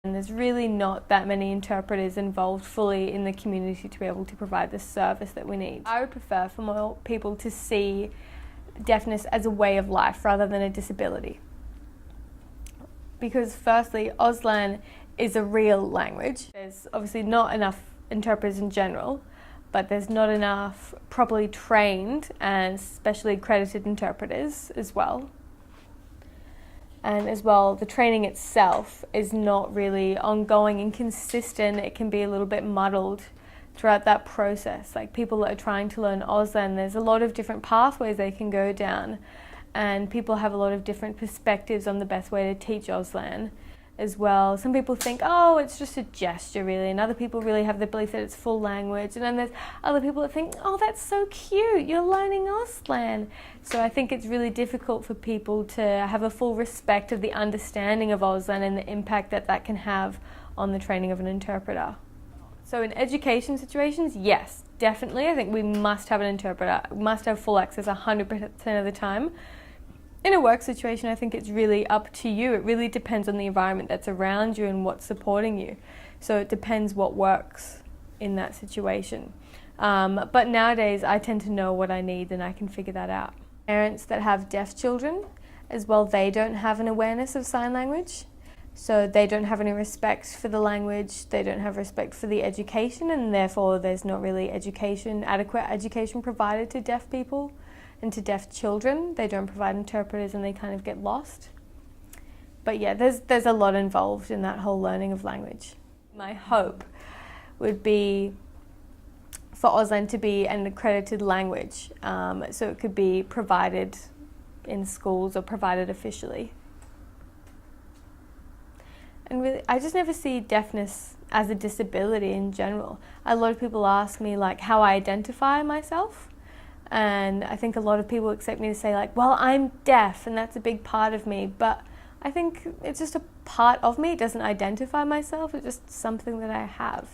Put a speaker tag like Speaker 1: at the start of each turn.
Speaker 1: And there's really not that many interpreters involved fully in the community to be able to provide the service that we need. I would prefer for more people to see deafness as a way of life rather than a disability. Because firstly, Auslan is a real language. There's obviously not enough interpreters in general, but there's not enough properly trained and specially accredited interpreters as well. And as well, the training itself is not really ongoing and consistent. It can be a little bit muddled throughout that process. Like people that are trying to learn Auslan, there's a lot of different pathways they can go down, and people have a lot of different perspectives on the best way to teach Auslan as well. Some people think, oh, it's just a gesture really, and other people really have the belief that it's full language, and then there's other people that think, oh, that's so cute, you're learning Auslan. So I think it's really difficult for people to have a full respect of the understanding of Auslan and the impact that that can have on the training of an interpreter. So in education situations, yes, definitely, I think we must have an interpreter, must have full access 100% of the time. In a work situation, I think it's really up to you. It really depends on the environment that's around you and what's supporting you. So it depends what works in that situation. But nowadays, I tend to know what I need and I can figure that out. Parents that have deaf children, as well, they don't have an awareness of sign language. So they don't have any respect for the language, they don't have respect for the education, and therefore there's not really adequate education provided to deaf people. And to deaf children, they don't provide interpreters and they kind of get lost. But yeah, there's a lot involved in that whole learning of language. My hope would be for Auslan to be an accredited language, so it could be provided in schools or provided officially. And really, I just never see deafness as a disability in general. A lot of people ask me like how I identify myself. And I think a lot of people expect me to say like, well, I'm deaf and that's a big part of me, but I think it's just a part of me. It doesn't identify myself, it's just something that I have.